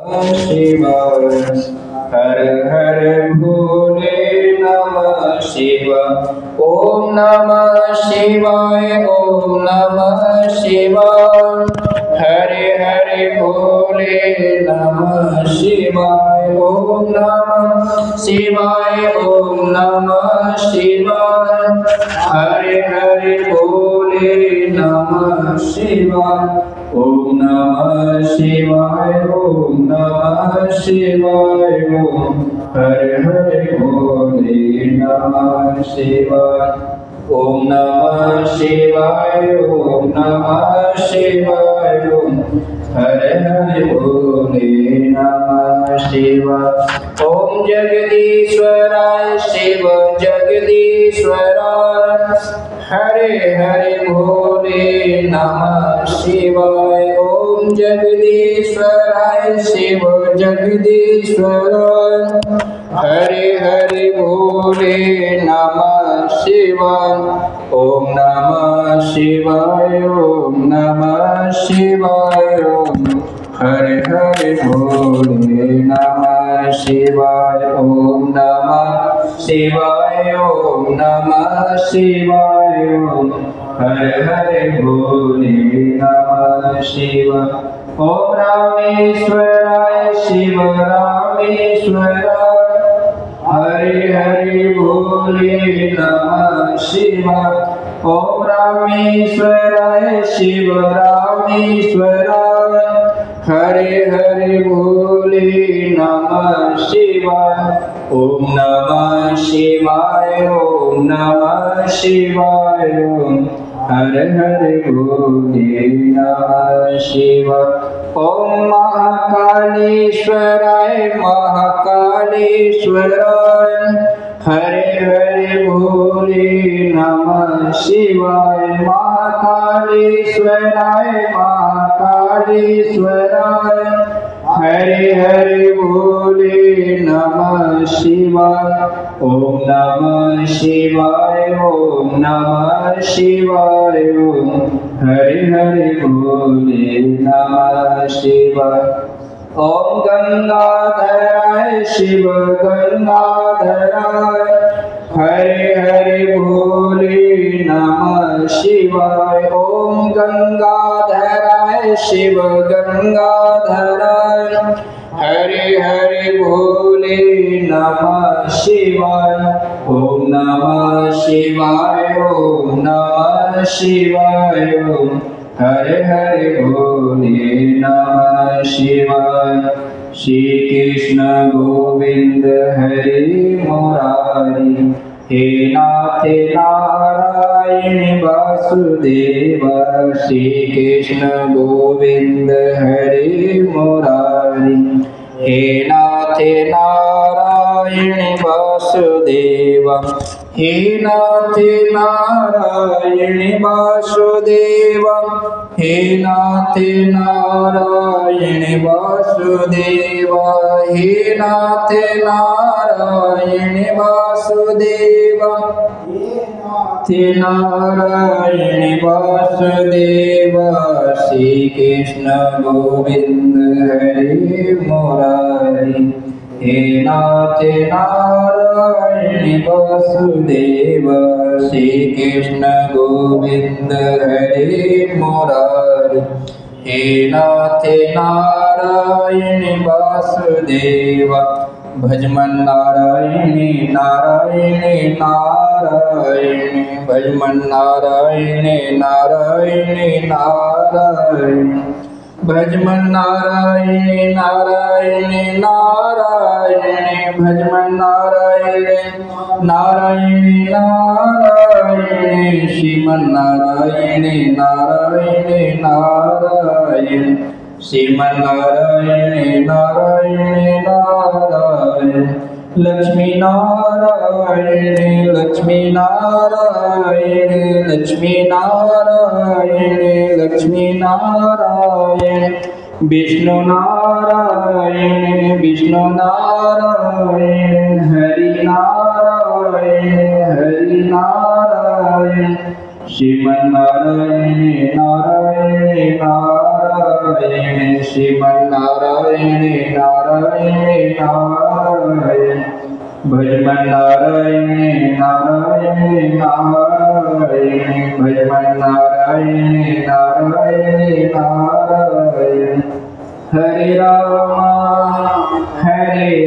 शिवाय हर हर भोले नमः शिवाय। ओम नमः शिवाय ओम नमः शिवाय हरे हरे भोले नमः शिवाय। ओम नमः शिवाय ओम नमः शिवाय हरे हरे भोले नमः शिवाय। ओम नमः शिवाय ओम नमः शिवाय ओम हरे हरे भोले नमः शिवाय। ओम नमः शिवाय ओम नमः शिवाय ओम हरे हरे भोले नमः शिवाय। ओम जगदीश्वराय शिव जगदीश्वराय हरे हरे भोले नमः शिवाय। ओम जगदीश्वराय शिव जगदीश्वराय हरे हरे भोले नमः शिवाय। ओम नमः शिवाय ओम नमः शिवाय ओम हरे हरे भोले नमः शिवाय। ओम नमः शिवाय ओम नमः शिवाय ओम हरे हरे भोले नमः शिवाय। ओम रामेश्वराय शिव रामेश्वराय हरे हरे भोले नमः शिवाय। ओम रामेश्वराय शिव रामेश्वराय हरे हरे भोले नमः शिवाय। ओम नमः शिवाय ओम नमः शिवाय ओम हरे हरे भोले नमः शिवाय। ओम महाकालेश्वराय महाकालेश्वराय हरे हरे भोले नमः शिवाय। महाकालेश्वराय महाकालेश्वराय हरे हरे भोले नमः शिवाय। ओम नमः शिवाय ओम नमः शिवाय ओम हरे हरे भोले नमः शिवाय। ओम गंगाधराय शिव गंगाधराय हरे हरे भोले नमः शिवाय। ओम गंगाधराय शिव गंगाधराय हरे हरे भोले नमः शिवाय। ओम नमः शिवाय ओम नमः शिवाय ओम हरे हरे भोले नमः शिवाय। श्री कृष्ण गोविंद हरे मुरारी हे नाथ नारायण वासुदेव। श्री कृष्ण गोविंद हरे मुरारी हे नाथ नारायण वासुदेव। हे नाथ नारायण वासुदेव हे नाथ नारायण वासुदेव हे नाथ नारायण वासुदेव हे नारायण वासुदेव। श्री कृष्ण गोविंद हरे मुरारी हे नाथ नारायण वासुदेव। श्री कृष्ण गोविंद हरे मुरारी हे नाथ नारायण वासुदेव। भजमन नारायणी नारायणी नारायणी भजमन नारायणी नारायणी नारायणी भजमन नारायणी नारायणी नारायणी भजमन नारायणी नारायणी नारायणी श्रीमन नारायणी नारायणी नारायण श्रीमन नारायणी नारायणी नारायण लक्ष्मी नारायणी लक्ष्मी नारायणी लक्ष्मी नारायणी लक्ष्मी नारायण विष्णु नारायण विष्णु नारायण हरि नारायण हरि नारायण श्रीमन नारायण नारायण नारायण श्रीमन्नारायणे नारायणे नारायण भजमन्नारायणे नारायणे नारायण भजमन्नारायणे नारायणे नारायण हरे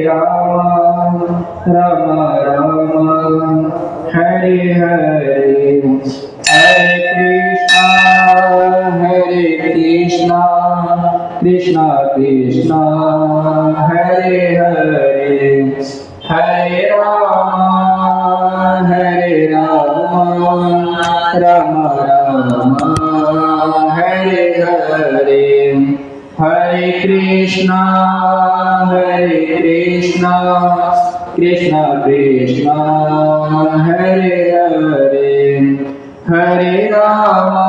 राम राम राम हरे हरे हरे कृष्णा कृष्णा कृष्णा हरे हरे हरे राम राम राम हरे हरे हरे कृष्णा कृष्णा कृष्णा हरे हरे हरे राम